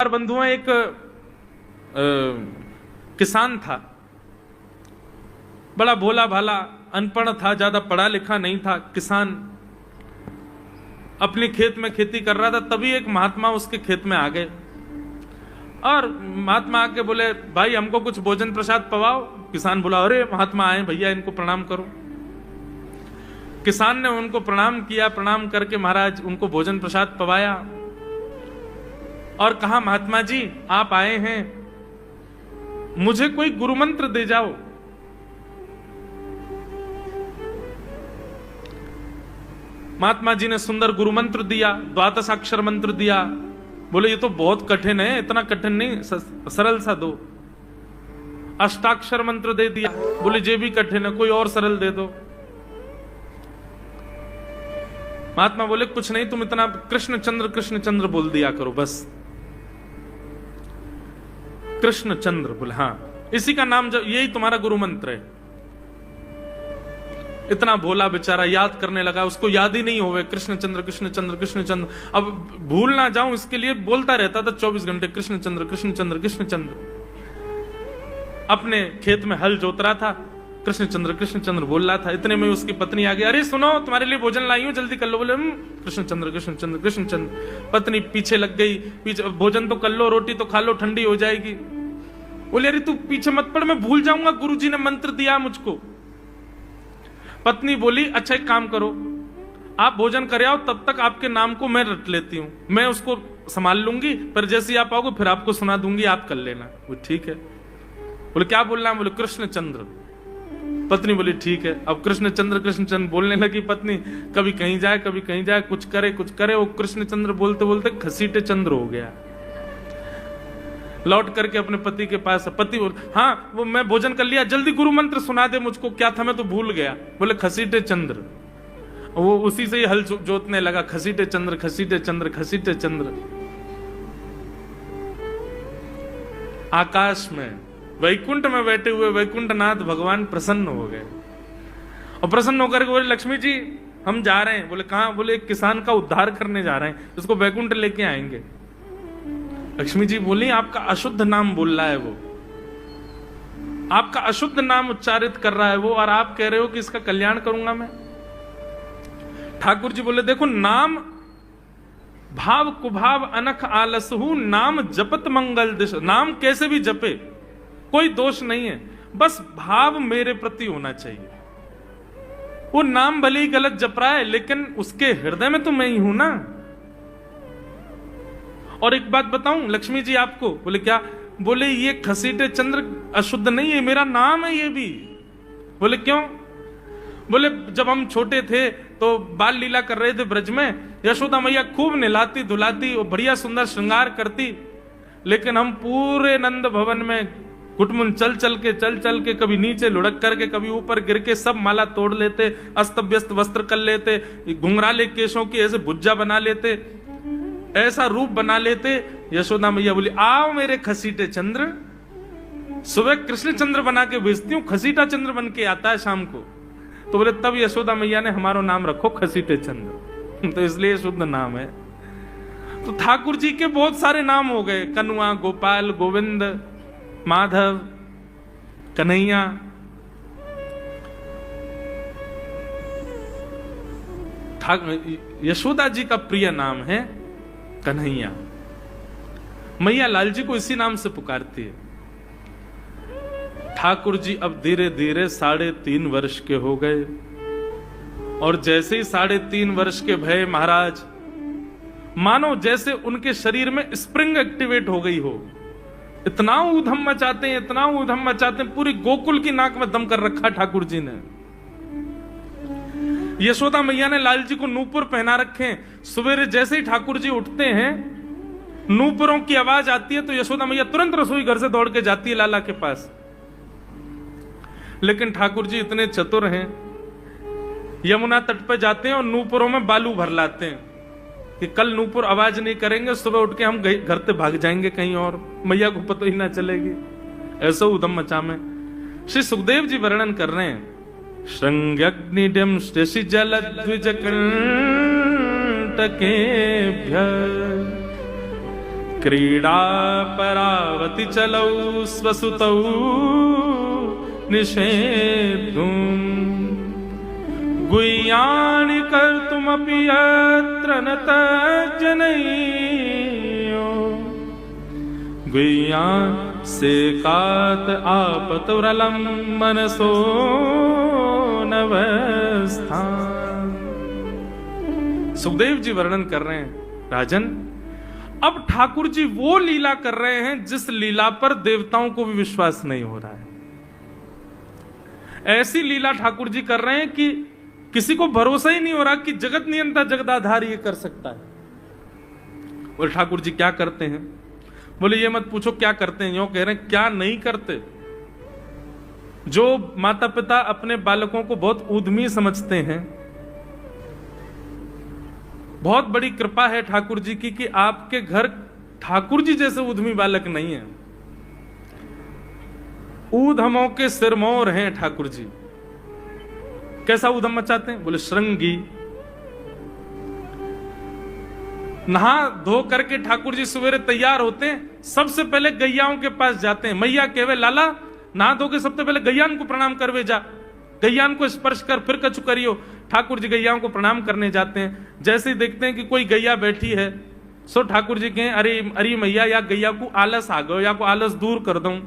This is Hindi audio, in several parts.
परिवार बंधुओं, एक किसान था, बड़ा भोला भाला, अनपढ़ था, ज्यादा पढ़ा लिखा नहीं था। किसान अपने खेत में खेती कर रहा था, तभी एक महात्मा उसके खेत में आ गए और महात्मा आके बोले, भाई हमको कुछ भोजन प्रसाद पवाओ। किसान बोला, अरे महात्मा आए भैया, इनको प्रणाम करो। किसान ने उनको प्रणाम किया, प्रणाम करके महाराज उनको भोजन प्रसाद पवाया और कहा, महात्मा जी आप आए हैं, मुझे कोई गुरु मंत्र दे जाओ। महात्मा जी ने सुंदर गुरु मंत्र दिया, द्वादशाक्षर मंत्र दिया। बोले ये तो बहुत कठिन है, इतना कठिन नहीं, सरल सा दो। अष्टाक्षर मंत्र दे दिया। बोले ये भी कठिन है, कोई और सरल दे दो। महात्मा बोले कुछ नहीं, तुम इतना कृष्ण चंद्र बोल दिया करो बस। कृष्ण चंद्र बोले, हाँ इसी का नाम, जो यही तुम्हारा गुरु मंत्र है। इतना भोला बेचारा याद करने लगा, उसको याद ही नहीं होवे, कृष्ण चंद्र कृष्ण चंद्र कृष्ण चंद्र। अब भूल ना जाऊं इसके लिए बोलता रहता था 24 घंटे, कृष्ण चंद्र कृष्ण चंद्र कृष्ण चंद्र। अपने खेत में हल जोत रहा था, कृष्ण चंद्र बोल रहा था। इतने में उसकी पत्नी आ गई, अरे सुनो तुम्हारे लिए भोजन लाई हूं, जल्दी कर लो। बोले कृष्ण चंद्र कृष्ण चंद्र। पत्नी पीछे लग गई, पीछे, भोजन तो कर लो, रोटी तो खा लो, ठंडी हो जाएगी। बोले अरे तू पीछे मत पड़, मैं भूल जाऊंगा, गुरुजी ने मंत्र दिया मुझको। पत्नी बोली, अच्छा एक काम करो, आप भोजन कर आओ, तब तक आपके नाम को मैं रट लेती हूं, मैं उसको संभाल लूंगी, पर जैसे ही आप आओगे फिर आपको सुना दूंगी, आप कर लेना। वो ठीक है। बोले क्या बोलना है? बोले कृष्ण चंद्र। पत्नी बोली ठीक है। अब कृष्ण चंद्र बोलने लगी पत्नी, कभी कहीं जाए कभी कहीं जाए, कुछ करे। वो कृष्ण चंद्र बोलते बोलते घसीटे चंद्र हो गया। लौट करके अपने पति के पास, पति बोल, हाँ वो मैं भोजन कर लिया, जल्दी गुरु मंत्र सुना दे मुझको, क्या था मैं तो भूल गया। बोले घसीटे चंद्र। वो उसी से ही हल जोतने लगा, घसीटे चंद्र घसीटे चंद्र घसीटे चंद्र। आकाश में वैकुंठ में बैठे हुए वैकुंठनाथ भगवान प्रसन्न हो गए और प्रसन्न होकर के बोले, लक्ष्मी जी हम जा रहे हैं। बोले कहां? बोले एक किसान का उद्धार करने जा रहे हैं, उसको वैकुंठ लेके आएंगे। लक्ष्मी जी बोली, आपका अशुद्ध नाम बोल रहा है वो, आपका अशुद्ध नाम उच्चारित कर रहा है वो, और आप कह रहे हो कि इसका कल्याण करूंगा मैं। ठाकुर जी बोले, देखो नाम भाव कुभाव अनख आलसहु, नाम जपत मंगल दिश। नाम कैसे भी जपे कोई दोष नहीं है, बस भाव मेरे प्रति होना चाहिए। वो नाम भले ही गलत जप रहा है, लेकिन उसके हृदय में तो मैं ही हूं ना। और एक बात बताऊं लक्ष्मी जी आपको। बोले क्या? बोले ये घसीटे चंद्र अशुद्ध नहीं है, मेरा नाम है ये भी। बोले क्यों? बोले जब हम छोटे थे तो बाल लीला कर रहे थे ब्रज में, यशोदा मैया खूब नहलाती धुलाती और बढ़िया सुंदर श्रृंगार करती, लेकिन हम पूरे नंद भवन में कुटमुन चल चल के कभी नीचे लुढ़क करके कभी ऊपर गिर के सब माला तोड़ लेते, अस्त व्यस्त वस्त्र कर लेते, घुंघराले केशों की ऐसे भुज्जा बना लेते, ऐसा रूप बना लेते। यशोदा मैया बोली, आओ मेरे खसीटे चंद्र, सुबह कृष्ण चंद्र बना के भेजती हूँ, खसीटा चंद्र बन के आता है शाम को। तो बोले तब यशोदा मैया ने हमारा नाम रखो खसीटे चंद्र, तो इसलिए शुद्ध नाम है। तो ठाकुर जी के बहुत सारे नाम हो गए, कनुआ, गोपाल, गोविंद, माधव, कन्हैया। यशोदा जी का प्रिय नाम है कन्हैया। मैया लाल जी को इसी नाम से पुकारती है। ठाकुर जी अब धीरे धीरे 3.5 वर्ष के हो गए, और जैसे ही 3.5 वर्ष के भय महाराज, मानो जैसे उनके शरीर में स्प्रिंग एक्टिवेट हो गई हो। इतना ऊधम मचाते हैं, इतना ऊधम मचाते हैं, पूरी गोकुल की नाक में दम कर रखा ठाकुर जी ने। यशोदा मैया ने लाल जी को नूपुर पहना रखे। सवेरे जैसे ही ठाकुर जी उठते हैं, नूपुरों की आवाज आती है तो यशोदा मैया तुरंत रसोई घर से दौड़ के जाती है लाला के पास। लेकिन ठाकुर जी इतने चतुर हैं, यमुना तट पर जाते हैं और नूपुरों में बालू भर लाते हैं कि कल नूपुर आवाज नहीं करेंगे, सुबह उठ के हम घर से भाग जाएंगे कहीं और, मैया को पता ही ना चलेगी। ऐसा उधम मचा में श्री सुखदेव जी वर्णन कर रहे हैं, श्रृंग्यग्निडम शशि जल द्विज कंटकेभ्य क्रीडा परावति चलौ स्वसुतौ निषेद्धुम् गुह्यानि कर्तुमपि यत्र न तज्जनयो गुह्यान् सेकात आपतुरलं मनसो नवस्थान। सुखदेव जी वर्णन कर रहे हैं, राजन अब ठाकुर जी वो लीला कर रहे हैं जिस लीला पर देवताओं को भी विश्वास नहीं हो रहा है। ऐसी लीला ठाकुर जी कर रहे हैं कि किसी को भरोसा ही नहीं हो रहा कि जगत नियंता जगदाधार ये कर सकता है। बोले ठाकुर जी क्या करते हैं? बोले ये मत पूछो क्या करते हैं, यो कह रहे हैं क्या नहीं करते। जो माता पिता अपने बालकों को बहुत उद्यमी समझते हैं, बहुत बड़ी कृपा है ठाकुर जी की कि आपके घर ठाकुर जी जैसे उद्यमी बालक नहीं है। ऊधमों के सिरमौर हैं ठाकुर जी। कैसा उधम मचाते हैं? बोले श्रृंगी। नहा धो करके ठाकुर जी सवेरे तैयार होते हैं, सबसे पहले गैयाओं के पास जाते हैं। मैया कहवे लाला नहा धो के सबसे पहले गैयान को प्रणाम करवे जा, गैयान को स्पर्श कर फिर कछु करियो। ठाकुर जी गैयाओं को प्रणाम करने जाते हैं। जैसे ही देखते हैं कि कोई गैया बैठी है, सो ठाकुर जी कहें अरे अरे मैया या गैया को आलस आ गयो, या को आलस दूर कर दूं।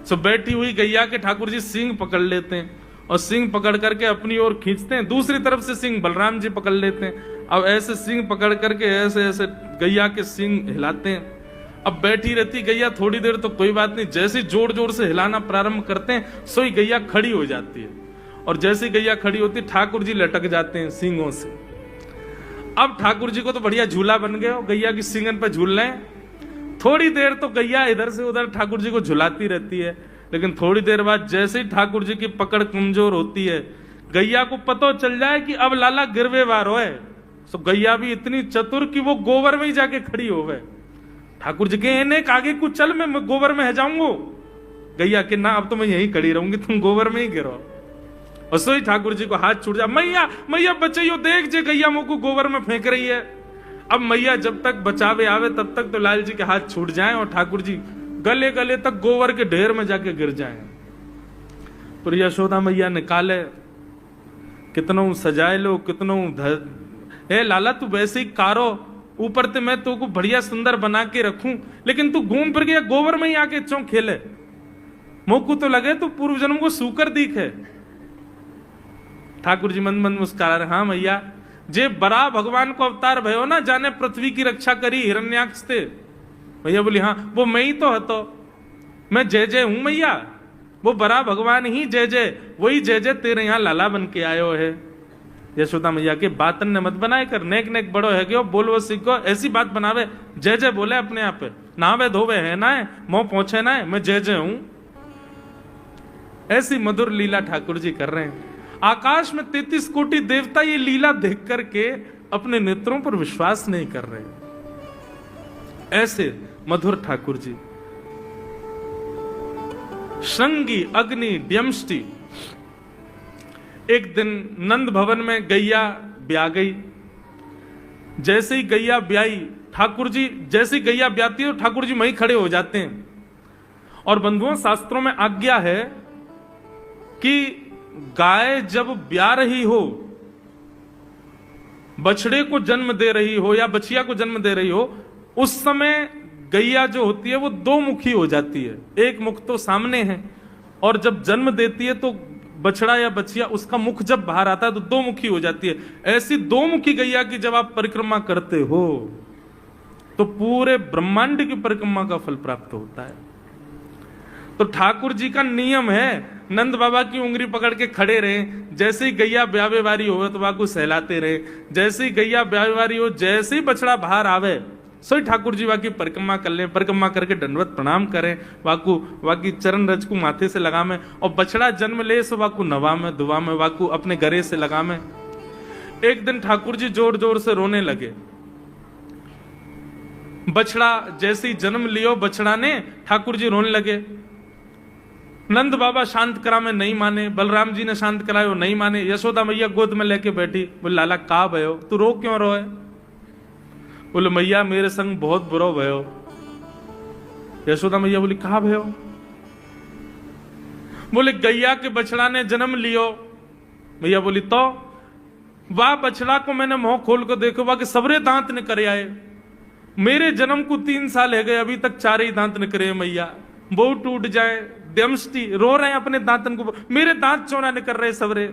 सो बैठी हुई गैया के ठाकुर जी सींग पकड़ लेते हैं और सींग पकड़ करके अपनी ओर खींचते हैं। दूसरी तरफ से सींग बलराम जी पकड़ लेते हैं। अब ऐसे सींग पकड़ करके ऐसे ऐसे गैया के सींग हिलाते हैं। अब बैठी रहती गैया थोड़ी देर तो कोई बात नहीं, जैसे जोर जोर से हिलाना प्रारंभ करते हैं सो ही गैया खड़ी हो जाती है। और जैसे गैया खड़ी होती है ठाकुर जी लटक जाते हैं सींगों से। अब ठाकुर जी को तो बढ़िया झूला बन गया, गैया की सींगन पर झूल रहे हैं। थोड़ी देर तो गैया इधर से उधर ठाकुर जी को झुलाती रहती है, लेकिन थोड़ी देर बाद जैसे ही ठाकुर जी की पकड़ कमजोर होती है, गैया को पता चल जाए कि अब लाला गिरवे वार हो है। तो गैया भी इतनी चतुर कि वो गोबर में ही जाके खड़ी हो गए। ठाकुर जी के इन्हें आगे कुछ चल, मैं गोबर में है जाऊंगा। गैया के ना अब तो मैं यहीं खड़ी रहूंगी, तुम गोबर में ही गिरो। और सो ही ठाकुर जी को हाथ छूट जा, मैया मैया बचाइयो, देख जे गैया मुझको गोबर में फेंक रही है। अब मैया जब तक बचावे आवे तब तक तो लाल जी के हाथ छूट जाएं और ठाकुर जी गले गले तक गोबर के ढेर में जाके गिर जाएं। पर यशोदा मैया निकाले, कितनों सजाए लो, कितनों हे लाला तू वैसे ही कारो, ऊपर ते मैं तो को बढ़िया सुंदर बना के रखूं, लेकिन तू घूम फिर गया गोबर में ही आके चौं खेले। मोकू तो लगे तू पूर्व जन्म को सूकर दिखे। ठाकुर जी मंद मंद मुस्कुरा रहे, हाँ मैया जे बड़ा भगवान को अवतार भयो ना, जाने पृथ्वी की रक्षा करी हिरण्याक्ष थे। भैया बोली हाँ वो मैं ही तो हतो, मैं जय जय हूं मैया, वो बड़ा भगवान ही जय जय, वही जय जय तेरे यहाँ लाला बन के आयो है। यशोदा मैया के बातन ने मत बनाए कर, नेक नेक बड़ो है क्यों बोल वो सीखो, ऐसी बात बनावे, जय जय बोले अपने आप पे, नहावे धोवे है ना है, मोह पहुंचे ना है, मैं जय जय हूं। ऐसी मधुर लीला ठाकुर जी कर रहे हैं। आकाश में 33 कोटि देवता ये लीला देख करके अपने नेत्रों पर विश्वास नहीं कर रहे। ऐसे मधुर ठाकुर जी। श्रृंगी अग्नि द्यमष्टि। एक दिन नंद भवन में गैया ब्याह गई। जैसे ही गैया ब्याई, ठाकुर जी जैसे ही गैया ब्याती है तो ठाकुर जी वहीं खड़े हो जाते हैं। और बंधुओं शास्त्रों में आज्ञा है कि गाय जब ब्याह रही हो, बछड़े को जन्म दे रही हो या बछिया को जन्म दे रही हो, उस समय गैया जो होती है वो दो मुखी हो जाती है। एक मुख तो सामने है, और जब जन्म देती है तो बछड़ा या बछिया उसका मुख जब बाहर आता है तो दो मुखी हो जाती है। ऐसी दो मुखी गैया की जब आप परिक्रमा करते हो तो पूरे ब्रह्मांड की परिक्रमा का फल प्राप्त होता है। तो ठाकुर जी का नियम है, नंद बाबा की उंगली पकड़ के खड़े रहे, जैसे ही गैया ब्यावे वारी हो तो वाकू सहलाते रहे, जैसे ही गैया ब्यावे वारी हो, जैसे ही बछड़ा बाहर आवे सोई ठाकुर जी वाकी परिक्रमा कर ले, परिक्रमा करके दंडवत प्रणाम करें, वाकू वाकी चरण रज को माथे से लगा में, और बछड़ा जन्म ले सो वाकू नवा में दुआ में वाकू अपने गरे से लगा में। एक दिन ठाकुर जी जोर जोर से रोने लगे। बछड़ा जैसे ही जन्म लियो बछड़ा ने, ठाकुर जी रोने लगे। नंद बाबा शांत करा में नहीं माने, बलराम जी ने शांत करायो नहीं माने। यशोदा मैया गोद में लेके बैठी, बोले लाला का भयो, तू रो क्यों रोए? बोले मैया मेरे संग बहुत बुरा भयो। यशोदा मैया बोली कहा भयो? बोले गैया के बछड़ा ने जन्म लियो। मैया बोली तो वाह बछड़ा को मैंने मुंह खोल कर देखो वाह के सबरे दांत निकले आए। मेरे जन्म को 3 साल है गए अभी तक 4 ही दांत निकले मैया। वो टूट जाए दमस्ती रो रहे हैं अपने दांतन को, मेरे दांत चौना निकल रहे सबरे।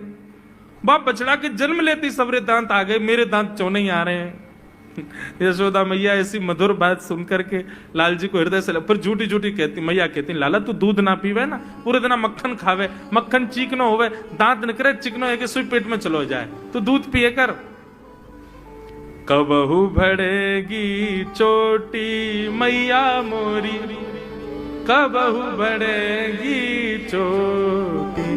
बाप बछड़ा के जन्म लेते सबरे दांत आ गए, मेरे दांत चौने ही आ रहे हैं। यशोदा मैया ऐसी मधुर बात सुनकर के लाल जी को हृदय से पर झूठी झूठी कहती मैया कहती लाला तू दूध ना पीवे ना, पूरे दिन मक्खन खावे, मक्खन चीकनो होवे, दांत निकले चिकनो है कि सुई पेट में चलो जाए, तो दूध पिए कर। कबहू बढ़ेगी चोटी मैया मोरी, कबहू बढ़ेगी चोटी।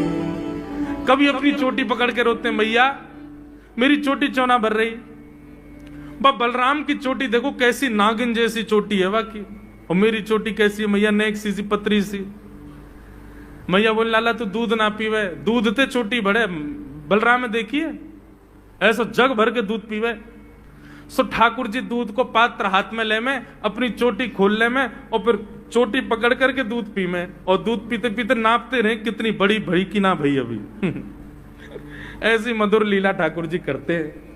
कभी अपनी चोटी पकड़ के रोते मैया मेरी चोटी चौना भर रही। बलराम की चोटी देखो कैसी नागिन जैसी चोटी है वाकई, और मेरी चोटी कैसी है मैया नेक सी पतरी सी। मैया बोले लाला तू दूध ना पीवे, दूध ते चोटी बढ़े। बलराम में देखिए ऐसा जग भर के दूध पीवे। सो ठाकुर जी दूध को पात्र हाथ में ले में, अपनी चोटी खोल ले में, और फिर चोटी पकड़ करके दूध पी में, और दूध पीते पीते नापते रहे कितनी बड़ी भई कि ना भई अभी। ऐसी मधुर लीला ठाकुर जी करते हैं।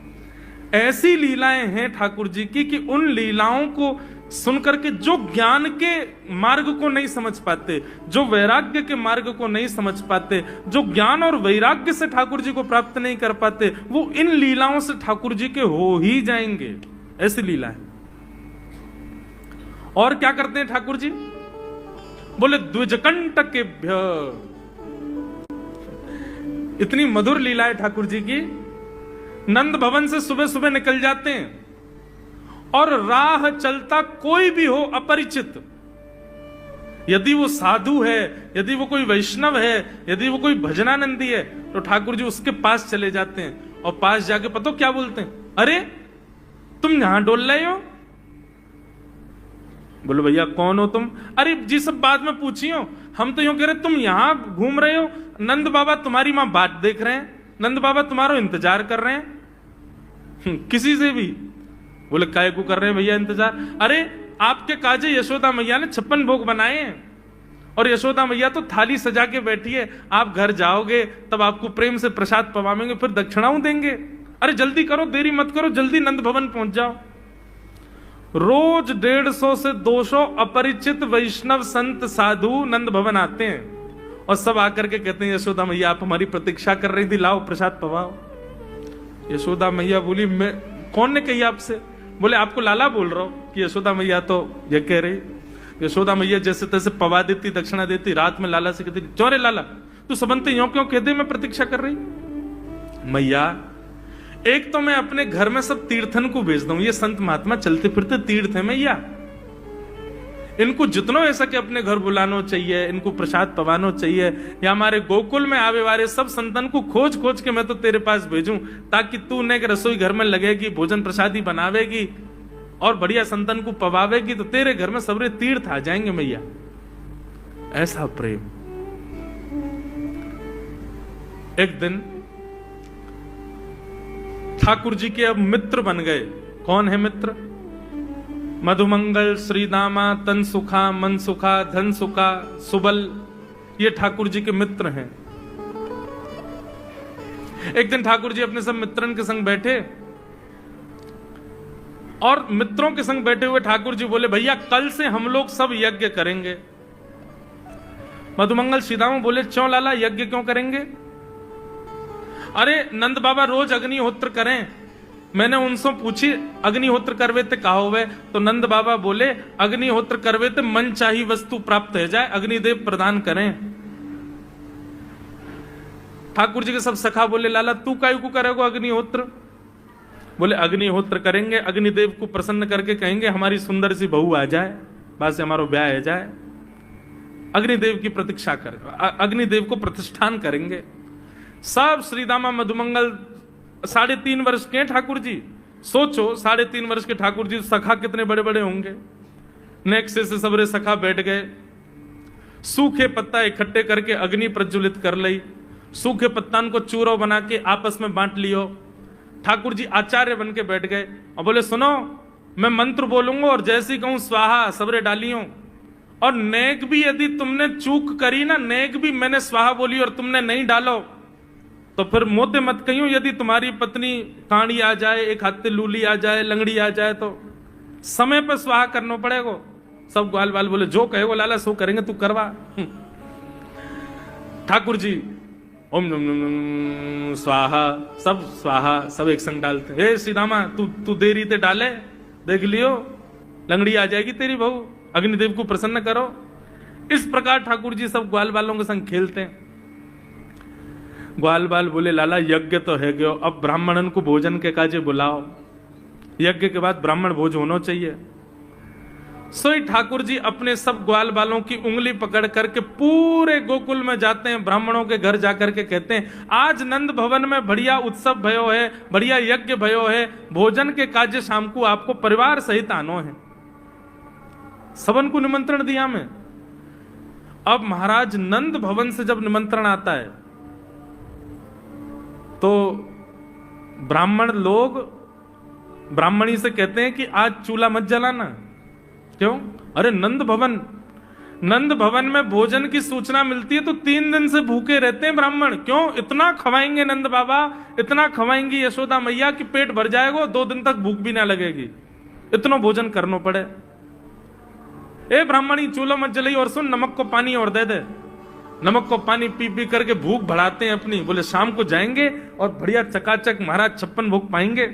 ऐसी लीलाएं हैं ठाकुर जी की कि उन लीलाओं को सुनकर के जो ज्ञान के मार्ग को नहीं समझ पाते, जो वैराग्य के मार्ग को नहीं समझ पाते, जो ज्ञान और वैराग्य से ठाकुर जी को प्राप्त नहीं कर पाते, वो इन लीलाओं से ठाकुर जी के हो ही जाएंगे। ऐसी लीला है। और क्या करते हैं ठाकुर जी? बोले द्विजकंटकेभ्य। इतनी मधुर लीला है ठाकुर जी की। नंद भवन से सुबह सुबह निकल जाते हैं और राह चलता कोई भी हो अपरिचित, यदि वो साधु है, यदि वो कोई वैष्णव है, यदि वो कोई भजनानंदी है, तो ठाकुर जी उसके पास चले जाते हैं और पास जाके पता क्या बोलते हैं? अरे तुम यहां डोल रहे हो? बोलो भैया कौन हो तुम? अरे जी सब बाद में पूछियो, हम तो यूं कह रहे तुम यहां घूम रहे हो, नंद बाबा तुम्हारी मां बात देख रहे हैं, नंद बाबा तुम्हारा इंतजार कर रहे हैं। किसी से भी? बोले काय को कर रहे हैं भैया इंतजार? अरे आपके काजे यशोदा मैया ने 56 भोग बनाए हैं, और यशोदा मैया तो थाली सजा के बैठी है, आप घर जाओगे तब आपको प्रेम से प्रसाद पवाएंगे, फिर दक्षिणाओं देंगे। अरे जल्दी करो, देरी मत करो, जल्दी नंद भवन पहुंच जाओ। रोज 150 से 200 अपरिचित वैष्णव संत साधु नंद भवन आते हैं और सब आकर के कहते हैं यशोदा मैया आप हमारी प्रतीक्षा कर रही थी, लाओ प्रसाद पवाओ। यशोदा मैया बोली मैं कौन ने कही आपसे? बोले आपको लाला बोल रहा हूं कि यशोदा मैया तो ये कह रही। यशोदा मैया जैसे तैसे पवा देती, दक्षिणा देती, रात में लाला से कहती चौरे लाला तू सबंते यों क्यों कहते मैं प्रतीक्षा कर रही? मैया एक तो मैं अपने घर में सब तीर्थन को भेज दूं, ये संत महात्मा चलते फिरते तीर्थ है मैया, इनको जितना हो सके अपने घर बुलाना चाहिए, इनको प्रसाद पवानो चाहिए, या हमारे गोकुल में आवे वाले सब संतन को खोज खोज के मैं तो तेरे पास भेजूं, ताकि तू ने रसोई घर में लगेगी, भोजन प्रसादी बनावेगी और बढ़िया संतन को पवावेगी, तो तेरे घर में सबरे तीर्थ आ जाएंगे मैया। ऐसा प्रेम। एक दिन ठाकुर जी के अब मित्र बन गए। कौन है मित्र? मधुमंगल, श्रीदामा, तन सुखा, मन सुखा, धन सुखा, सुबल, ये ठाकुर जी के मित्र हैं। एक दिन ठाकुर जी अपने सब मित्रन के संग बैठे और मित्रों के संग बैठे हुए ठाकुर जी बोले भैया कल से हम लोग सब यज्ञ करेंगे। मधुमंगल, श्रीदामा बोले क्यों लाला यज्ञ क्यों करेंगे? अरे नंद बाबा रोज अग्निहोत्र करें। मैंने उनसे पूछी अग्निहोत्र करवे ते कहा हुए, तो नंद बाबा बोले अग्निहोत्र करवे ते मन चाही वस्तु प्राप्त हो जाए, अग्निदेव प्रदान करें। ठाकुर जी के सब सखा बोले लाला तू कायू को करेगो अग्निहोत्र? बोले अग्निहोत्र करेंगे, अग्निदेव को प्रसन्न करके कहेंगे हमारी सुंदर सी बहू आ जाए, बस हमारा ब्याह हो जाए। अग्निदेव की प्रतीक्षा करेंगे, अग्निदेव को प्रतिष्ठान करेंगे। सब श्रीदामा मधुमंगल 3.5 वर्ष के ठाकुर जी, सोचो 3.5 वर्ष के ठाकुर जी, सखा कितने बड़े बड़े होंगे। नेक्स्ट से सबरे सखा बैठ गए, सूखे पत्ता इकट्ठे करके अग्नि प्रज्वलित कर ली, सूखे पत्तान को चूरो बना के आपस में बांट लियो। ठाकुर जी आचार्य बन के बैठ गए और बोले सुनो मैं मंत्र बोलूंगा और जैसे ही कहूं स्वाहा सबरे डालियों। और नेक भी यदि तुमने चूक करी ना, नेक भी मैंने स्वाहा बोली और तुमने नहीं डालो, तो फिर मोते मत कहियो। यदि तुम्हारी पत्नी कांडी आ जाए, एक हाथ लूली आ जाए, लंगड़ी आ जाए, तो समय पर स्वाहा करना पड़ेगा। सब ग्वाल बाल बोले जो कहेगो लाला सो करेंगे, तू करवा। ठाकुर जी ओम नम नम नम स्वाहा, सब स्वाहा, सब एक संग डालते। हे श्री रामा तू देरी ते डाले, देख लियो लंगड़ी आ जाएगी तेरी बहू, अग्निदेव को प्रसन्न करो। इस प्रकार ठाकुर जी सब ग्वाल बालों के संग खेलते हैं। ग्वाल बाल बोले लाला यज्ञ तो है गयो, अब ब्राह्मणन को भोजन के काजे बुलाओ, यज्ञ के बाद ब्राह्मण भोज होना चाहिए। सोई ठाकुर जी अपने सब ग्वाल बालों की उंगली पकड़ करके पूरे गोकुल में जाते हैं, ब्राह्मणों के घर जाकर के कहते हैं आज नंद भवन में बढ़िया उत्सव भयो है, बढ़िया यज्ञ भयो है, भोजन के काजे शाम को आपको परिवार सहित आनो है। सबन को निमंत्रण दिया मैं। अब महाराज नंद भवन से जब निमंत्रण आता है तो ब्राह्मण लोग ब्राह्मणी से कहते हैं कि आज चूल्हा मत जलाना। क्यों? अरे नंद भवन में भोजन की सूचना मिलती है तो 3 दिन से भूखे रहते हैं ब्राह्मण। क्यों? इतना खवाएंगे नंद बाबा, इतना खवाएंगी यशोदा मैया कि पेट भर जाएगा, 2 दिन तक भूख भी ना लगेगी, इतना भोजन करना पड़े। ए ब्राह्मणी चूल्हा मत जलाई, और सुन नमक को पानी और दे दे। नमक को पानी पी पी करके भूख बढ़ाते हैं अपनी। बोले शाम को जाएंगे और बढ़िया चकाचक महाराज 56 भोग पाएंगे।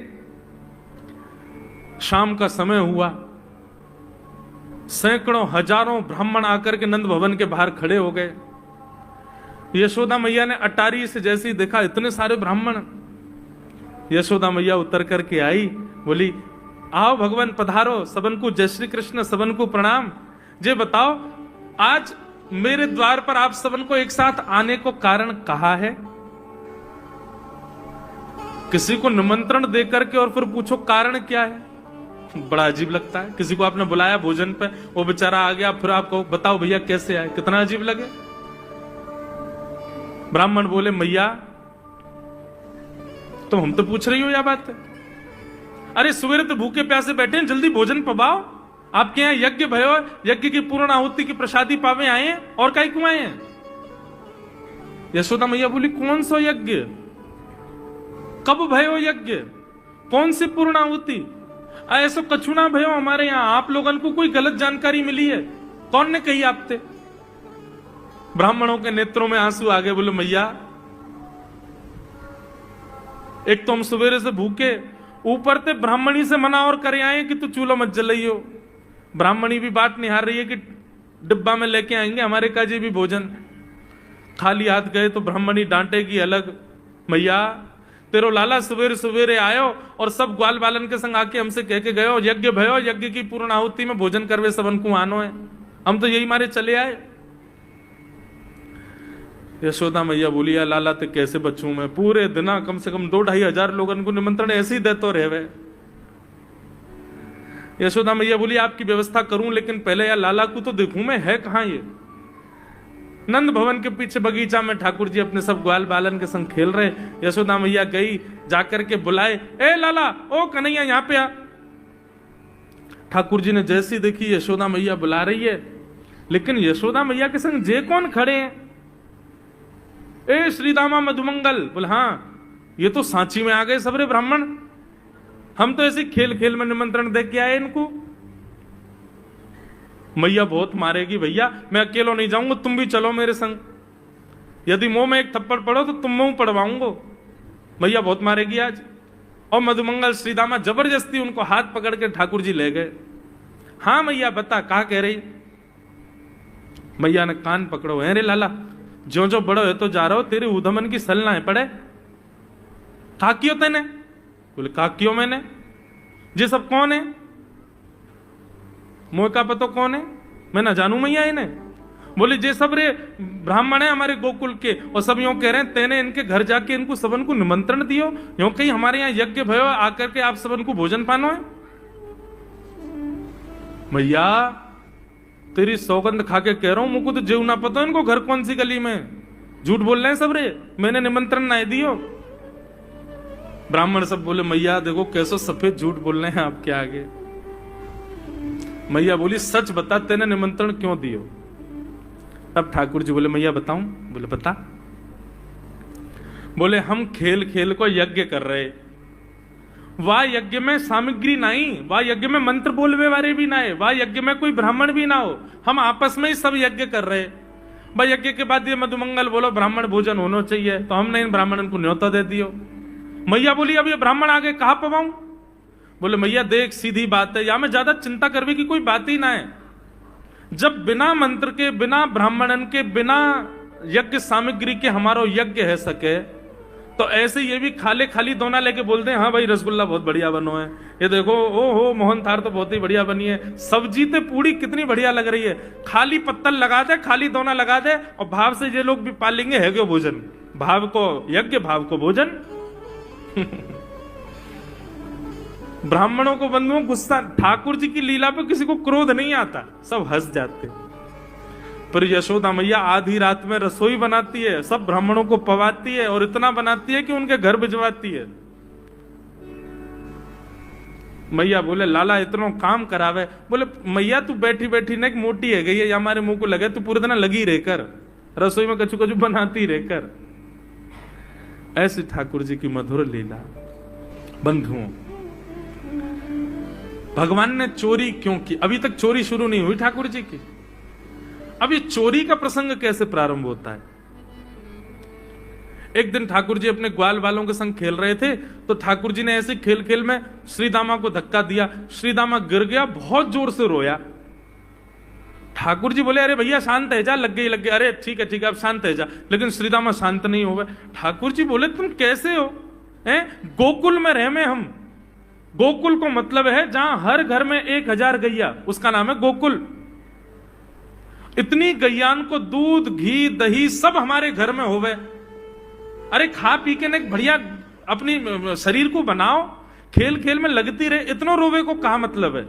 शाम का समय हुआ, सैकड़ों हजारों ब्राह्मण आकर के नंद भवन के बाहर खड़े हो गए। यशोदा मैया ने अटारी से जैसे ही देखा इतने सारे ब्राह्मण, यशोदा मैया उतर करके आई, बोली आओ भगवान पधारो, सबन को जय श्री कृष्ण, सबन को प्रणाम। जे बताओ आज मेरे द्वार पर आप सबन को एक साथ आने को कारण कहा है? किसी को निमंत्रण देकर के और फिर पूछो कारण क्या है, बड़ा अजीब लगता है। किसी को आपने बुलाया भोजन पे, वो बेचारा आ गया, फिर आपको बताओ भैया कैसे आए, कितना अजीब लगे। ब्राह्मण बोले मैया तुम हम तो पूछ रही हो या बात है? अरे सवेरे तो भूखे प्यासे बैठे हैं, जल्दी भोजन पवाओ। आपके यहाँ यज्ञ भयो, यज्ञ की पूर्ण आहुति की प्रसादी पावे आए हैं, और काई क्यों आए हैं? यशोदा मैया बोली कौन सा यज्ञ, कब भयो यज्ञ, कौन सी पूर्ण आहुति? ऐसा कछुना भयो हमारे यहाँ, आप लोगों को कोई गलत जानकारी मिली है? कौन ने कही आपसे? ब्राह्मणों के नेत्रों में आंसू आ गए। बोले मैया एक तो हम सवेरे से भूखे, ऊपर से ब्राह्मणी से मना और करे आए कि तू चूल्हा मत जलाइयो। ब्राह्मणी भी बात निहार रही है कि डिब्बा में लेके आएंगे हमारे काजे भी भोजन। खाली हाथ गए तो ब्राह्मणी डांटेगी अलग, मैया तेरो लाला सवेरे सवेरे आयो और सब ग्वाल बालन के संग आके हमसे कह के गयो यज्ञ भयो, यज्ञ की पूर्ण आहुति में भोजन करवे सबन को आनो है, हम तो यही मारे चले आए। यशोदा मैया बोली या लाला ते कैसे बचूं मैं, पूरे दिन कम से कम 2-2.5 हजार लोगों को निमंत्रण ऐसे ही देते रहे। यशोदा मैया बोली आपकी व्यवस्था करूं, लेकिन पहले यार लाला को तो देखूं मैं, है कहां ये? नंद भवन के पीछे बगीचा में ठाकुर जी अपने सब ग्वाल बालन के संग खेल रहे। यशोदा मैया गई, जाकर के बुलाए, ए लाला ओ कन्हैया यहां पे आ। ठाकुर जी ने जैसी देखी यशोदा मैया बुला रही है, लेकिन यशोदा मैया के संग जे कौन खड़े हैं? ए श्रीदामा मधुमंगल। बोले हाँ ये तो सांची में आ गए सबरे ब्राह्मण, हम तो ऐसे खेल खेल में निमंत्रण दे के आए इनको। मैया बहुत मारेगी भैया, मैं अकेला नहीं जाऊंगा, तुम भी चलो मेरे संग, यदि मुंह में एक थप्पड़ पड़ो तो तुम मुंह पड़वाऊंगा, मैया बहुत मारेगी आज। और मधुमंगल श्रीदामा जबरदस्ती उनको हाथ पकड़ के ठाकुर जी ले गए। हाँ मैया बता कहा कह रही? मैया ने कान पकड़ो, है रे लाला जो जो बड़ो है तो जा रहा हो, तेरे उधमन की सल ना है पड़े। काकियो तेने? बोले काकियो मैंने, ये सब कौन है? मोह का पतो कौन है? मैं ना जानू मैया इन्हें। बोले जे सब रे ब्राह्मण है हमारे गोकुल के, और सब यूं कह रहे हैं तेने इनके घर जाके इनको सबन को निमंत्रण दियो, यूं कहीं हमारे यहाँ यज्ञ भयो आकर के आप सबन को भोजन पानो है। मैया तेरी सौगंध खा के कह रहा हूं, मुझको तो जीव ना पता इनको घर कौन सी गली में, झूठ बोल रहे हैं सब रे, मैंने निमंत्रण ना दियो। ब्राह्मण सब बोले मैया देखो कैसे सफेद झूठ बोल रहे हैं आपके आगे, मैया बोली सच बता, तेने निमंत्रण क्यों दियो? तब ठाकुर जी बोले मैया बताऊं? बोले बता। बोले हम खेल खेल को यज्ञ कर रहे, वाह यज्ञ में सामग्री नहीं, वाह यज्ञ में मंत्र बोलवे वाले भी ना है, वाह यज्ञ में कोई ब्राह्मण भी ना हो, हम आपस में ही सब यज्ञ कर रहे। भाई यज्ञ के बाद ये मधुमंगल बोलो ब्राह्मण भोजन होना चाहिए, तो हमने इन ब्राह्मणों को न्योता दे दियो। मैया बोली अब ये ब्राह्मण आगे कहां पवाऊं? बोले मैया देख सीधी बात है, या में ज्यादा चिंता करने की कोई बात ही ना है। जब बिना मंत्र के, बिना ब्राह्मणन के, बिना यज्ञ सामग्री के हमारो यज्ञ है सके, तो ऐसे ये भी खाले खाली दोना लेके बोलते हैं हाँ भाई रसगुल्ला बहुत बढ़िया बनो है, ये देखो ओ हो मोहन थार तो बहुत ही बढ़िया बनी है, सब्जी ते पूड़ी कितनी बढ़िया लग रही है, खाली पत्तल लगा दे, खाली दोना लगा दे, और भाव से ये लोग भी पालेंगे है क्यों भोजन, भाव को यज्ञ भाव को भोजन। ब्राह्मणों को बंधुओं गुस्सा, ठाकुर जी की लीला पे किसी को क्रोध नहीं आता, सब हंस जाते। पर यशोदा मैया आधी रात में रसोई बनाती है, सब ब्राह्मणों को पवाती है, और इतना बनाती है कि उनके घर भिजवाती है। मैया बोले लाला इतना काम करावे। बोले मैया तू बैठी बैठी ना मोटी है गई है, या हमारे मुंह को लगे, तू पूरे दिन लगी रहकर रसोई में कचू कचू बनाती रहकर। ऐसी ठाकुर जी की मधुर लीला। बंधुओं, भगवान ने चोरी क्यों की? अभी तक चोरी शुरू नहीं हुई ठाकुर जी की। अब ये चोरी का प्रसंग कैसे प्रारंभ होता है? एक दिन ठाकुर जी अपने ग्वाल वालों के संग खेल रहे थे, तो ठाकुर जी ने ऐसे खेल खेल में श्रीदामा को धक्का दिया, श्रीदामा गिर गया, बहुत जोर से रोया। ठाकुर जी बोले अरे भैया शांत है जा, लग गई लग गई, अरे ठीक है अब शांत है जा, लेकिन श्रीदामा शांत नहीं हो गए। ठाकुर जी बोले तुम कैसे हो? गोकुल में रह में हम, गोकुल को मतलब है जहां हर घर में 1000 गैया, उसका नाम है गोकुल। इतनी गैयान को दूध घी दही सब हमारे घर में होवे, अरे खा पी के न बढ़िया अपनी शरीर को बनाओ, खेल खेल में लगती रहे, इतना रोवे को कहा मतलब है?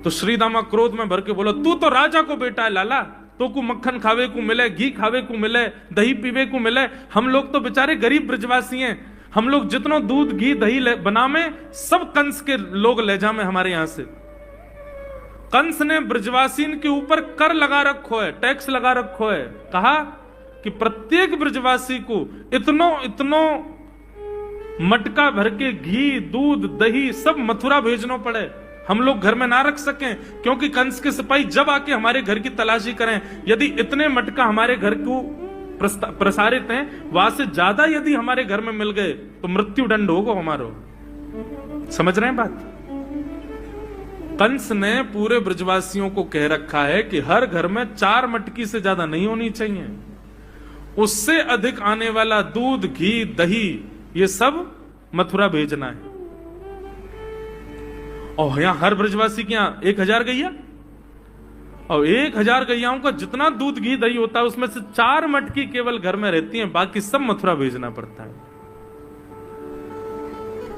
तो श्रीदामा क्रोध में भर के बोला तू तो राजा को बेटा है लाला, तो को मक्खन खावे को मिले, घी खावे को मिले, दही पीवे को मिले, हम लोग तो बेचारे गरीब ब्रजवासी हैं, हम लोग जितना दूध घी दही बनावे सब कंस के लोग ले जामे हमारे यहां से। कंस ने ब्रजवासीन के ऊपर कर लगा रखो है, टैक्स लगा रखो है, कहा कि प्रत्येक ब्रजवासी को इतनो मटका भर के घी दूध दही सब मथुरा भेजना पड़े, हम लोग घर में ना रख सकें, क्योंकि कंस के सिपाही जब आके हमारे घर की तलाशी करें, यदि इतने मटका हमारे घर को प्रसारित हैं, वहां से ज्यादा यदि हमारे घर में मिल गए तो मृत्यु दंड होगा हमारो। समझ रहे हैं बात? कंस ने पूरे ब्रजवासियों को कह रखा है कि हर घर में 4 मटकी से ज्यादा नहीं होनी चाहिए, उससे अधिक आने वाला दूध घी दही ये सब मथुरा भेजना है। और यहां हर ब्रजवासी के यहां 1000 गैया, और 1000 गैयाओं का जितना दूध घी दही होता है उसमें से 4 मटकी केवल घर में रहती हैं, बाकी सब मथुरा भेजना पड़ता है।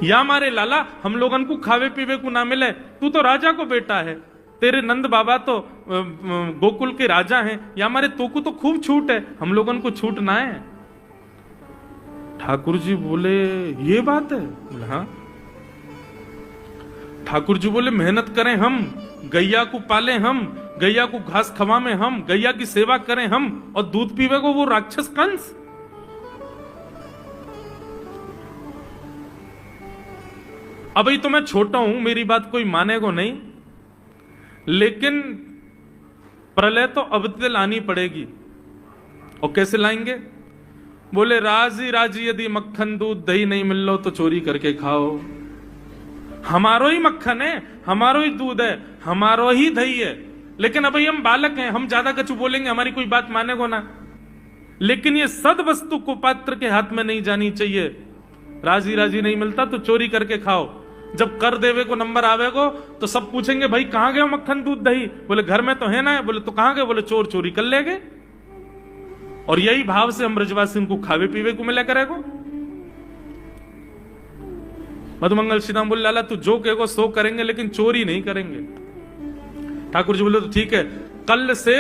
या हमारे लाला हम लोगन को खावे पीवे को ना मिले, तू तो राजा को बेटा है, तेरे नंद बाबा तो गोकुल के राजा हैं, या हमारे तो को तो खूब छूट है, हम लोगन को छूट ना है। ठाकुर जी बोले ये बात है? बोले हाँ। ठाकुर जी बोले मेहनत करें हम, गैया को पाले हम, गैया को घास खवामें हम, गैया की सेवा करें हम, और दूध पीवे को वो राक्षस कंस। अब तो मैं छोटा हूं, मेरी बात कोई मानेगा नहीं, लेकिन प्रलय तो अब लानी पड़ेगी। और कैसे लाएंगे? बोले राजी राजी यदि मक्खन दूध दही नहीं मिल लो तो चोरी करके खाओ, हमारो ही मक्खन है, हमारो ही दूध है, हमारो ही दही है, लेकिन अभी हम बालक हैं, हम ज्यादा कछु बोलेंगे हमारी कोई बात मानेगो ना। लेकिन ये सद वस्तु को पात्र के हाथ में नहीं जानी चाहिए। राजी राजी नहीं मिलता तो चोरी करके खाओ, जब कर देवे को नंबर आवेगो तो सब पूछेंगे भाई कहां गए मक्खन दूध दही? बोले घर में तो है ना। बोले तो कहां गए? बोले चोर चोरी कर ले गए। और यही भाव से हम ब्रजवासी को खावे पीवे को मिला करेगो। मधुमंगल श्रीदाम बोले लाला तू जो कहेगो सो करेंगे, लेकिन चोरी नहीं करेंगे। ठाकुर जी बोले तो ठीक है, कल से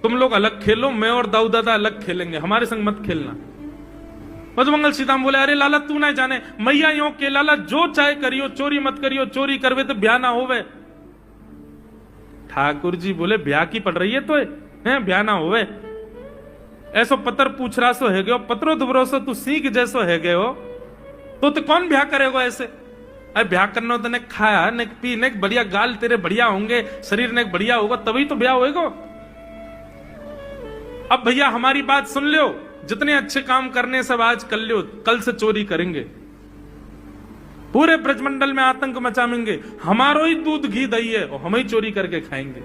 तुम लोग अलग खेलो, मैं और दाऊ दादा अलग खेलेंगे, हमारे संग मत खेलना। मधुमंगल सीताम बोले अरे लाला तू ना जाने, मैया यो के लाला जो चाहे करियो, चोरी मत करियो, चोरी करवे तो ब्याह ना होवे। ठाकुर जी बोले ब्याह की पड़ रही है तो है ब्याह ना होवे, ऐसो पतर पूछ रहा सो है गयो, पतरो दुबरो सो तू सीख जैसो है गयो, तो कौन ब्याह करेगा ऐसे? अरे ब्याह करना तो ने खाया ने पी ने बढ़िया गाल तेरे बढ़िया होंगे, शरीर ने बढ़िया होगा तभी तो ब्याह होएगा। अब भैया हमारी बात सुन लो, जितने अच्छे काम करने सब आज कर लो, कल से चोरी करेंगे, पूरे ब्रजमंडल में आतंक मचाएंगे, हमारो ही दूध घी दही है और हम ही चोरी करके खाएंगे।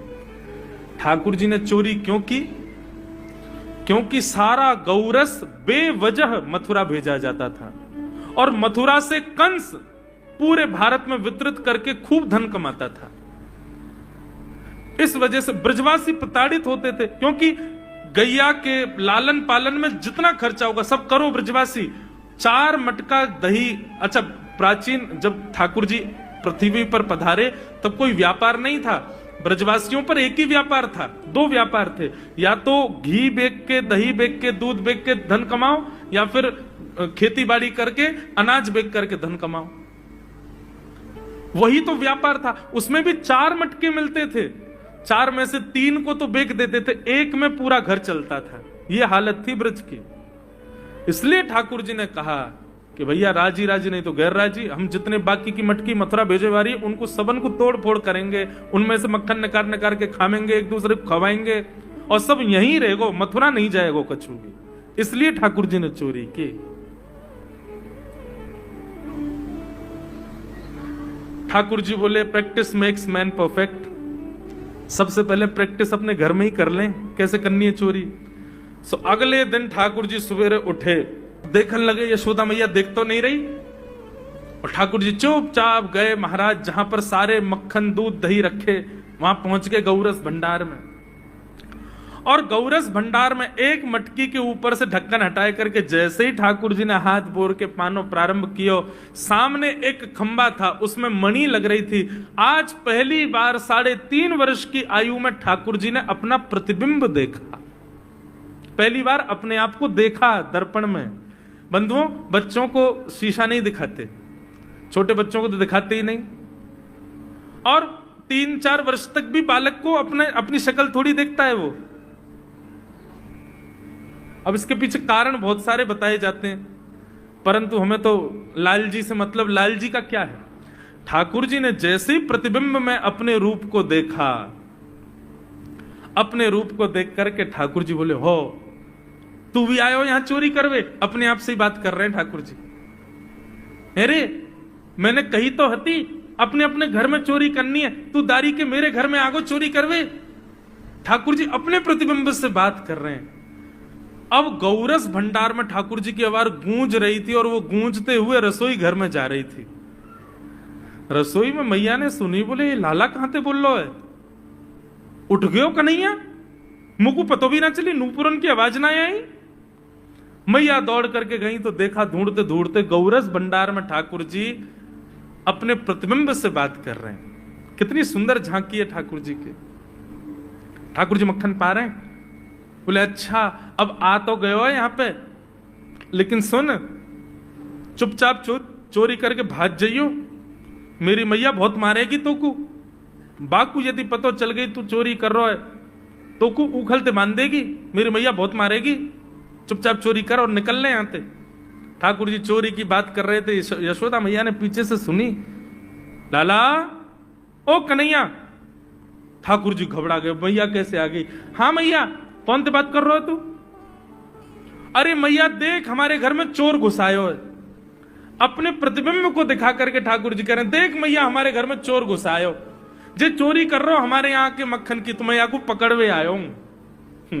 ठाकुर जी ने चोरी क्यों की? क्योंकि सारा गौरस बेवजह मथुरा भेजा जाता था और मथुरा से कंस पूरे भारत में वितरित करके खूब धन कमाता था। इस वजह से ब्रजवासी प्रताड़ित होते थे, क्योंकि गैया के लालन पालन में जितना खर्चा होगा सब करो ब्रजवासी। 4 मटका दही। अच्छा, प्राचीन जब ठाकुर जी पृथ्वी पर पधारे तब कोई व्यापार नहीं था, ब्रजवासियों पर एक ही व्यापार था, 2 व्यापार थे, या तो घी बेच के, दही बेच के, दूध बेच के धन कमाओ, या फिर खेती बाड़ी करके अनाज बेच करके धन कमाओ। वही तो व्यापार था। उसमें भी 4 मटके मिलते थे, 4 में से 3 को तो बेच देते थे, 1 में पूरा घर चलता था। यह हालत थी ब्रज की। इसलिए ठाकुर जी ने कहा कि भैया राजी राजी नहीं तो गैर राजी, हम जितने बाकी की मटकी मथुरा भेजे वाली उनको सबन को तोड़ फोड़ करेंगे, उनमें से मक्खन निकाल निकाल के खाएंगे, एक दूसरे को खवाएंगे और सब यहीं रहेगो, मथुरा नहीं जाएगो कछु भी। इसलिए ठाकुर जी ने चोरी की। ठाकुर जी बोले प्रैक्टिस मेक्स मैन परफेक्ट। सबसे पहले प्रैक्टिस अपने घर में ही कर लें कैसे करनी है चोरी। सो अगले दिन ठाकुर जी सवेरे उठे, देखने लगे यशोदा मैया देख तो नहीं रही, और ठाकुर जी चुपचाप गए महाराज जहां पर सारे मक्खन दूध दही रखे, वहां पहुंच गए गौरस भंडार में। और गौरस भंडार में एक मटकी के ऊपर से ढक्कन हटाए करके जैसे ही ठाकुर जी ने हाथ बोर के पानो प्रारंभ किया, सामने एक खंबा था, उसमें मणि लग रही थी। आज पहली बार 3.5 वर्ष की आयु में ठाकुर जी ने अपना प्रतिबिंब देखा, पहली बार अपने आप को देखा दर्पण में। बंधुओं, बच्चों को शीशा नहीं दिखाते, छोटे बच्चों को तो दिखाते ही नहीं, और 3-4 वर्ष तक भी बालक को अपनी शक्ल थोड़ी देखता है वो। अब इसके पीछे कारण बहुत सारे बताए जाते हैं, परंतु हमें तो लाल जी से मतलब, लाल जी का क्या है? ठाकुर जी ने जैसे ही प्रतिबिंब में अपने रूप को देखा, अपने रूप को देख करके ठाकुर जी बोले, हो तू भी आयो यहां चोरी करवे? अपने आप से ही बात कर रहे हैं ठाकुर जी। अरे मैंने कही तो हती अपने अपने घर में चोरी करनी है, तू दारी के मेरे घर में आगो चोरी करवे? ठाकुर जी अपने प्रतिबिंब से बात कर रहे हैं। अब गौरस भंडार में ठाकुर जी की आवाज गूंज रही थी और वो गूंजते हुए रसोई घर में जा रही थी। रसोई में मैया ने सुनी, बोले ये लाला कहां थे बोल लो है, उठ गयो कन्हैया, मुझको पतो भी ना चली, नूपुरन की आवाज ना आई। मैया दौड़ करके गई तो देखा ढूंढते ढूंढते गौरस भंडार में ठाकुर जी अपने प्रतिबिंब से बात कर रहे हैं। कितनी सुंदर झांकी है ठाकुर जी की। ठाकुर जी मक्खन पा रहे हैं। बोले अच्छा अब आ तो गए हो यहां पे, लेकिन सुन चुपचाप चोरी करके भाग जाइयो, मेरी मैया बहुत मारेगी तोकू। बाकू यदि पतो चल गई तू चोरी कर रहा है तो को उखलते बांध देगी, मेरी मैया बहुत मारेगी, चुपचाप चोरी कर और निकलने यहां से। ठाकुर जी चोरी की बात कर रहे थे, यशोदा मैया ने पीछे से सुनी, लाला ओ कन्हैया। ठाकुर जी घबरा गए, मैया कैसे आ गई? हाँ मैया, कौन से बात कर रहे हो तू? अरे मैया देख हमारे घर में चोर घुसायो है। अपने प्रतिबिंब को दिखा करके ठाकुर जी कह रहे हैं, देख मैया हमारे घर में चोर घुसायो, जे चोरी कर रहे हो हमारे यहाँ के मक्खन की, तो मैया को पकड़वे आयो हूं।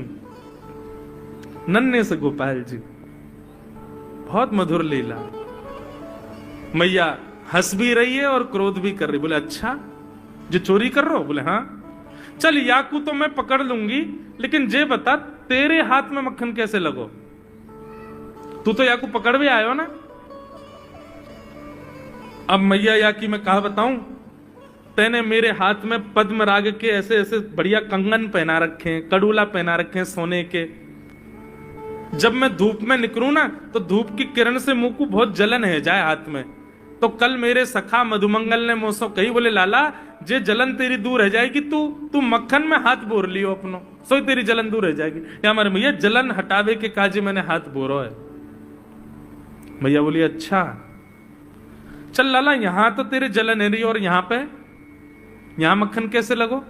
नन्हे से गोपाल जी, बहुत मधुर लीला। मैया हंस भी रही है और क्रोध भी कर रही। बोले अच्छा जो चोरी कर रहे हो? बोले हाँ। चल याकू तो मैं पकड़ लूंगी, लेकिन जे बता तेरे हाथ में मक्खन कैसे लगो? तू तो याकू पकड़वे आयो ना। अब मैया याकी मैं कहा बताऊं, तेने मेरे हाथ में पद्म राग के ऐसे ऐसे बढ़िया कंगन पहना रखे हैं, कड़ूला पहना रखे हैं सोने के। जब मैं धूप में निकलूं ना तो धूप की किरण से मुंह को बहुत जलन है जाए हाथ में, तो कल मेरे सखा मधुमंगल ने मुझसे कही, बोले लाला जे जलन तेरी दूर रह जाएगी, तू मक्खन में हाथ बोर लियो अपनो, सो तेरी जलन दूर रह जाएगी। या हमारे भैया जलन हटावे के काजे मैंने हाथ बोरो है। भैया बोली अच्छा चल लाला, यहां तो तेरे जलन है रही और यहां मक्खन कैसे लगो?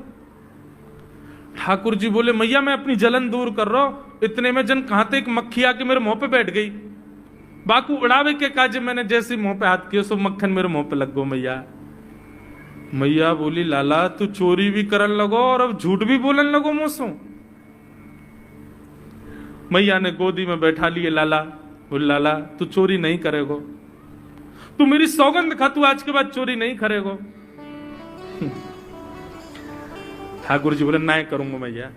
ठाकुर जी बोले मैया मैं अपनी जलन दूर कर रहा हूं, इतने में जन कहां एक मक्खी आके मेरे मुंह पे बैठ गई, बाकू उड़ावे के काजे मैंने जैसे मुंह पे हाथ किया सो मक्खन मेरे मुंह पे लग गो। मैया बोली लाला तू चोरी भी करन लगो और अब झूठ भी बोलन लगो मुझसे। मैया ने गोदी में बैठा लिए लाला, बोले लाला तू चोरी नहीं करेगो, तू मेरी सौगंध खा, तू आज के बाद चोरी नहीं करेगो। ठाकुर जी बोले नहीं करूंगा मैया,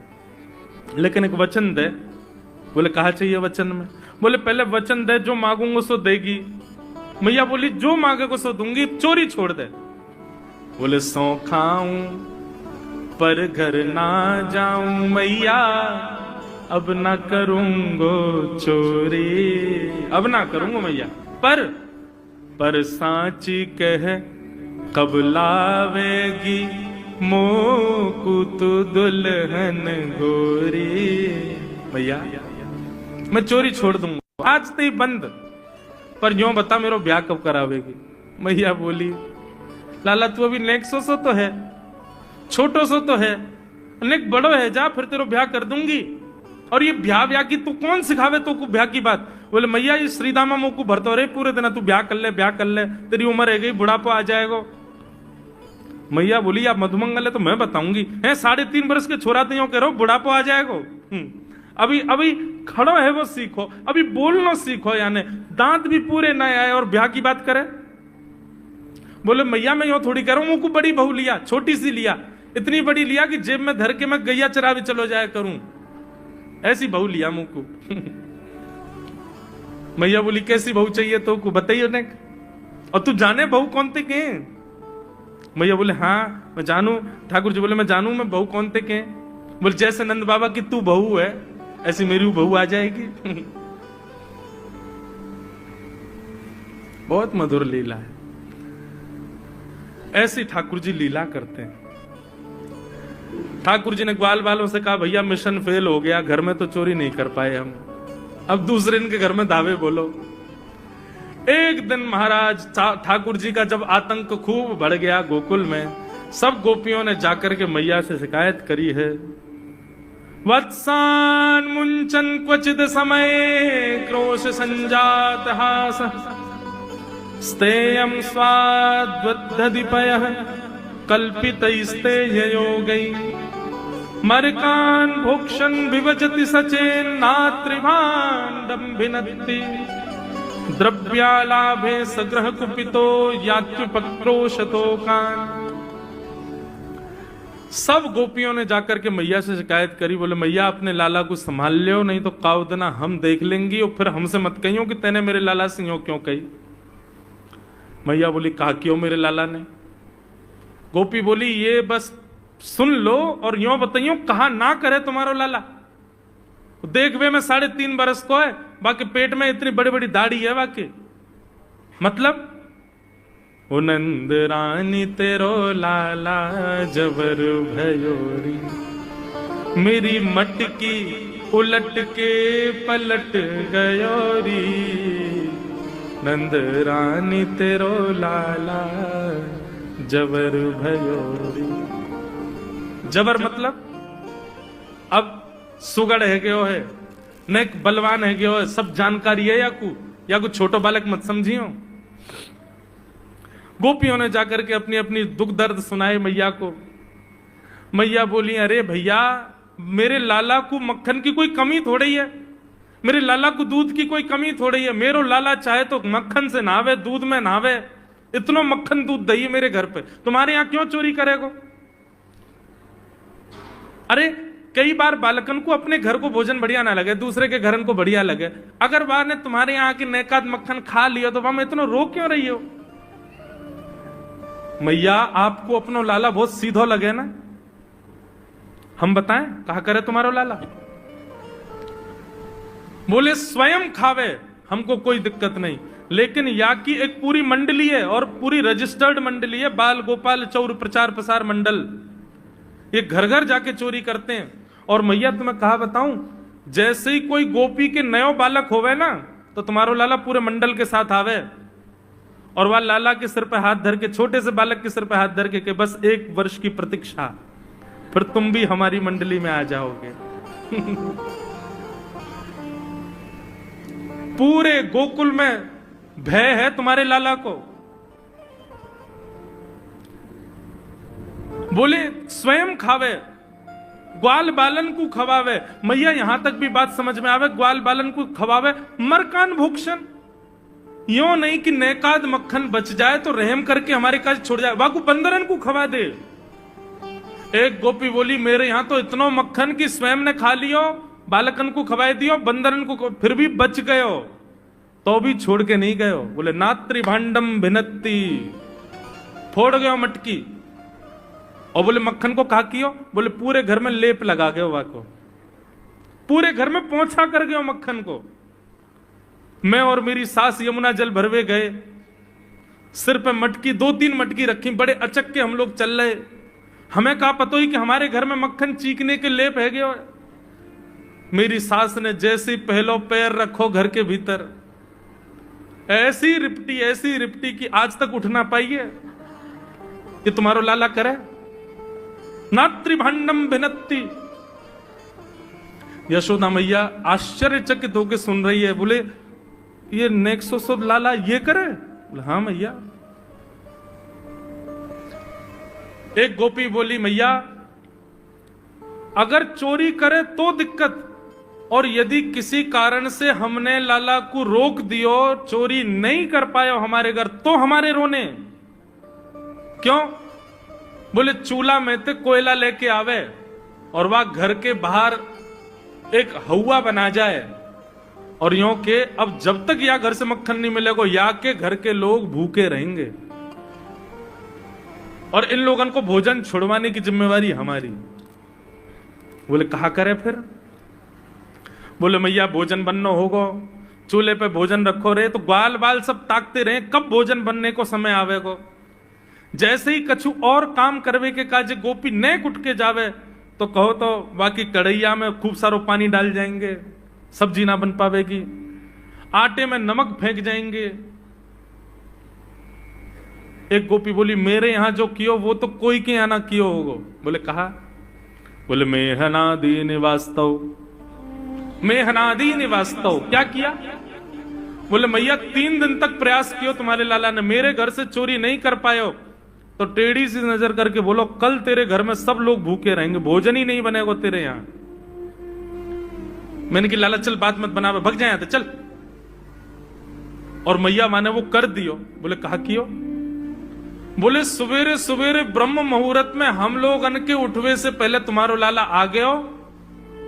लेकिन एक वचन दे। बोले कहा चाहिए वचन में? बोले पहले वचन दे, जो मांगूंगा सो देगी। मैया बोली जो मांगेगा सो दूंगी, चोरी छोड़ दे। बोले सौ खाऊं पर घर ना जाऊं मैया, अब ना करूंगो चोरी, अब ना करूंगा मैया, पर सांची कह कब लावेगी मोकू तू दुल्हन गोरी। भैया मैं चोरी छोड़ दूंगा, आज ते बंद, पर यूं बता मेरा ब्याह कब करावेगी? मैया बोली लाला तू अभी नेक सो तो है, छोटो सो तो है, नेक बड़ो है, जा फिर तेरा ब्याह कर दूंगी। और ये ब्याह की तू कौन सिखावे तो को ब्याह की बात? बोले मैया ये श्रीदामा मोकू भरतो रहे पूरे दिन, तू ब्याह कर ले, तेरी उम्र है गई, बुढ़ापा आ जाएगा। मैया बोली आप मधुमंगल है तो मैं बताऊंगी, है 3.5 वर्ष के छोरा तो कह रहा हूं बुढ़ापा आ जाएगा। अभी खड़ो है वो सीखो, अभी बोलना सीखो, यानी दांत भी पूरे न आए और ब्याह की बात करे। बोले मैया मैं यो थोड़ी कह रहा हूं, मुझको बड़ी बहू लिया, छोटी सी लिया, इतनी बड़ी लिया कि जेब में धर के मैं गैया चरा भी चलो जाया करूं, ऐसी बहू लिया मुझको। मैया बोली कैसी बहू चाहिए तो को बताइए ने, और तू जाने बहू कौन थे के? मैया बोले हाँ मैं जानू। ठाकुर जी बोले मैं जानू, मैं बहू कौन थे के? बोले जैसे नंद बाबा की तू बहू है ऐसी मेरी बहू आ जाएगी। बहुत मधुर लीला है, ऐसी ठाकुर जी लीला करते हैं। ठाकुर जी ने ग्वाल वालों से कहा भैया मिशन फेल हो गया, घर में तो चोरी नहीं कर पाए हम, अब दूसरे इनके घर में दावे बोलो। एक दिन महाराज ठाकुर जी का जब आतंक खूब बढ़ गया गोकुल में, सब गोपियों ने जाकर के मैया से शिकायत करी है। वत्सान मुंचन क्वचित समय क्रोश संजात हास, स्तेयम स्वाद्वद्धिपयः कल्पितैस्तेययोगै, मरकान भोक्षन विवजति सचेन नात्रिभाण्डं भिनत्ति, द्रव्यालाभे सग्रह कुपितो यात्युपक्रोशतो कान। सब गोपियों ने जाकर के मैया से शिकायत करी, बोले मैया अपने लाला को संभाल लियो, नहीं तो काउदना हम देख लेंगी और फिर हमसे मत कहियो कि तेने मेरे लाला से यूं क्यों कही। मैया बोली कहा क्यों मेरे लाला ने? गोपी बोली ये बस सुन लो और यूं बताइयो कहा ना करे तुम्हारो लाला। देख वे मैं 3.5 बरस को है, बाकी पेट में इतनी बड़ी बड़ी दाढ़ी है बाकी, मतलब ओ नंद रानी तेरो लाला जबर भयोरी, मेरी मटकी उलट के पलट गयोरी, नंद रानी तेरो लाला जबर भयोरी। जबर मतलब अब सुगड़ है गयो है, न बलवान है गयो है, सब जानकारी है या कुछ छोटो बालक मत समझियो। गोपियों ने जाकर के अपनी अपनी दुख दर्द सुनाए मैया को। मैया बोली अरे भैया मेरे लाला को मक्खन की कोई कमी थोड़ी है, मेरे लाला को दूध की कोई कमी थोड़ी है, मेरो लाला चाहे तो मक्खन से नहावे, दूध में नहावे, इतना मक्खन दूध दही मेरे घर पे, तुम्हारे यहां क्यों चोरी करेगो? अरे कई बार बालकन को अपने घर को भोजन बढ़िया ना लगे, दूसरे के घर को बढ़िया लगे, अगर बार ने तुम्हारे यहाँ की नेकाद मक्खन खा लिया तो वहां इतना रो क्यों रही हो? मैया आपको अपनो लाला बहुत सीधो लगे ना, हम बताएं कहा करे तुम्हारो लाला? बोले स्वयं खावे हमको कोई दिक्कत नहीं, लेकिन या की एक पूरी मंडली है और पूरी रजिस्टर्ड मंडली है, बाल गोपाल चौर प्रचार प्रसार मंडल। ये घर घर जाके चोरी करते हैं। और मैया तुम्हें कहा बताऊं, जैसे ही कोई गोपी के नयो बालक होवे ना, तो तुम्हारो लाला पूरे मंडल के साथ आवे और वह लाला के सिर पे हाथ धर के, छोटे से बालक के सिर पे हाथ धर के बस 1 वर्ष की प्रतीक्षा, फिर तुम भी हमारी मंडली में आ जाओगे। पूरे गोकुल में भय है तुम्हारे लाला को। बोले स्वयं खावे, ग्वाल बालन को खवावे। मैया यहां तक भी बात समझ में आवे, ग्वाल बालन को खवावे मरकान भूक्षण। यो नहीं कि नेकाद मक्खन बच जाए तो रहम करके हमारे काज छोड़ जाए, वाकू बंदरन को खवा दे। एक गोपी बोली मेरे यहां तो इतना मक्खन कि स्वयं ने खा लियो, बालकन को खवाए दियो, बंदरन को फिर भी बच गयो, तो भी छोड़ के नहीं गयो। बोले नात्री भांडम भिनत्ती, फोड़ गयो मटकी। और बोले मक्खन को कहा कियो? बोले पूरे घर में लेप लगा गयो, वाको पूरे घर में पोंछा कर गयो मक्खन को। मैं और मेरी सास यमुना जल भरवे गए, सिर पे मटकी 2-3 मटकी रखी, बड़े अचक के हम लोग चल रहे। हमें कहा पतो ही कि हमारे घर में मक्खन चीकने के लेप है गयो। मेरी सास ने जैसे पहलो पैर रखो घर के भीतर, ऐसी रिपटी कि आज तक उठ ना पाई है। ये तुम्हारो लाला करे? नात्री भांडम भिनत्ती। यशोदा मैया आश्चर्यचकित होकर सुन रही है। बोले ये नेक्सो लाला ये करे? बोले हाँ मैया। एक गोपी बोली मैया अगर चोरी करे तो दिक्कत, और यदि किसी कारण से हमने लाला को रोक दियो, चोरी नहीं कर पायो हमारे घर, तो हमारे रोने क्यों? बोले चूल्हा में ते कोयला लेके आवे और वह घर के बाहर एक हवा बना जाए, और यो के अब जब तक या घर से मक्खन नहीं मिलेगा, या के घर के लोग भूखे रहेंगे, और इन लोगों को भोजन छुड़वाने की जिम्मेवारी हमारी। बोले कहा करे फिर? बोले मैया भोजन बनना होगा, चूल्हे पे भोजन रखो रहे, तो ग्वाल बाल सब ताकते रहे कब भोजन बनने को समय आवेगो। जैसे ही कछु और काम करवे के काजे गोपी ने कुट के जावे, तो कहो तो बाकी कढ़ैया में खूब सारो पानी डाल जाएंगे, सब्जी ना बन पावेगी, आटे में नमक फेंक जाएंगे। एक गोपी बोली मेरे यहां जो कियो वो तो कोई के यहां ना कियो होगो। बोले कहा? बोले मेहनादी निवास्तव, मेहनादी निवास्तव। क्या किया? बोले मैया 3 दिन तक प्रयास कियो तुम्हारे लाला ने, मेरे घर से चोरी नहीं कर पायो, तो टेढ़ी सी नजर करके बोलो कल तेरे घर में सब लोग भूखे रहेंगे, भोजन ही नहीं बनेगा तेरे यहां। मैंने कि लाला चल बात मत बना, भग जाए तो चल। और मैया माने वो कर दियो। बोले कहा कियो? बोले सवेरे सवेरे ब्रह्म मुहूर्त में हम लोग अन के उठवे से पहले तुम्हारो लाला आ गयो,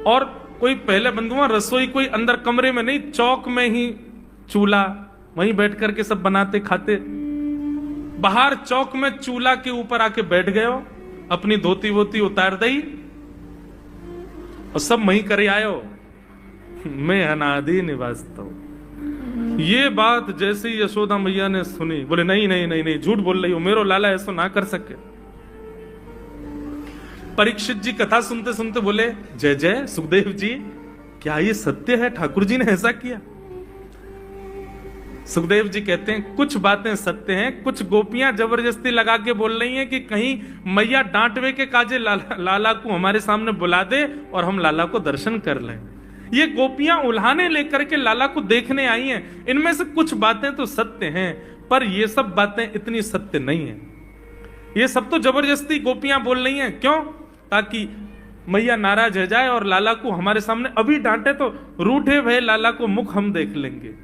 और कोई पहले बंधुआ रसोई कोई अंदर कमरे में नहीं, चौक में ही चूल्हा, वहीं बैठ करके सब बनाते खाते। बाहर चौक में चूल्हा के ऊपर आके बैठ गए, अपनी धोती वोती उतार दई और सब वहीं करे आयो। मैं अनादि निवास्तव। ये बात जैसे ही यशोदा मैया ने सुनी, बोले नहीं नहीं नहीं नहीं, झूठ बोल रही हो, मेरो लाला ऐसा ना कर सके। परीक्षित जी कथा सुनते सुनते बोले जय जय सुखदेव जी, क्या ये सत्य है? ठाकुर जी ने ऐसा किया? सुखदेव जी कहते हैं कुछ बातें सत्य हैं, कुछ गोपियां जबरदस्ती लगा के बोल रही हैं कि कहीं मैया डांटवे के काजे लाला को हमारे सामने बुला दे और हम लाला को दर्शन कर लें। ये गोपियां उल्हाने लेकर के लाला को देखने आई हैं। इनमें से कुछ बातें तो सत्य हैं, पर ये सब बातें इतनी सत्य नहीं है। ये सब तो जबरदस्ती गोपियां बोल रही हैं। क्यों? ताकि मैया नाराज हो जाए और लाला को हमारे सामने अभी डांटे तो रूठे भय लाला को मुख हम देख लेंगे।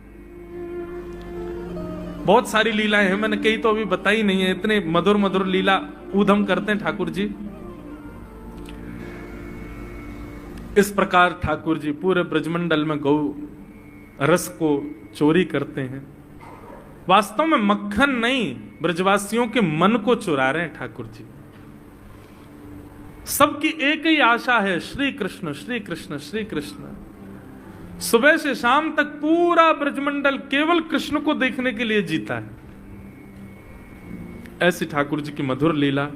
बहुत सारी लीलाएं हैं, मैंने कई तो अभी बताई नहीं है। इतने मधुर मधुर लीला ऊधम करते हैं ठाकुर जी। इस प्रकार ठाकुर जी पूरे ब्रजमंडल में गौ रस को चोरी करते हैं। वास्तव में मक्खन नहीं, ब्रजवासियों के मन को चुरा रहे हैं ठाकुर जी। सबकी एक ही आशा है, श्री कृष्ण श्री कृष्ण श्री कृष्ण। सुबह से शाम तक पूरा ब्रजमंडल केवल कृष्ण को देखने के लिए जीता है। ऐसी ठाकुर जी की मधुर लीला।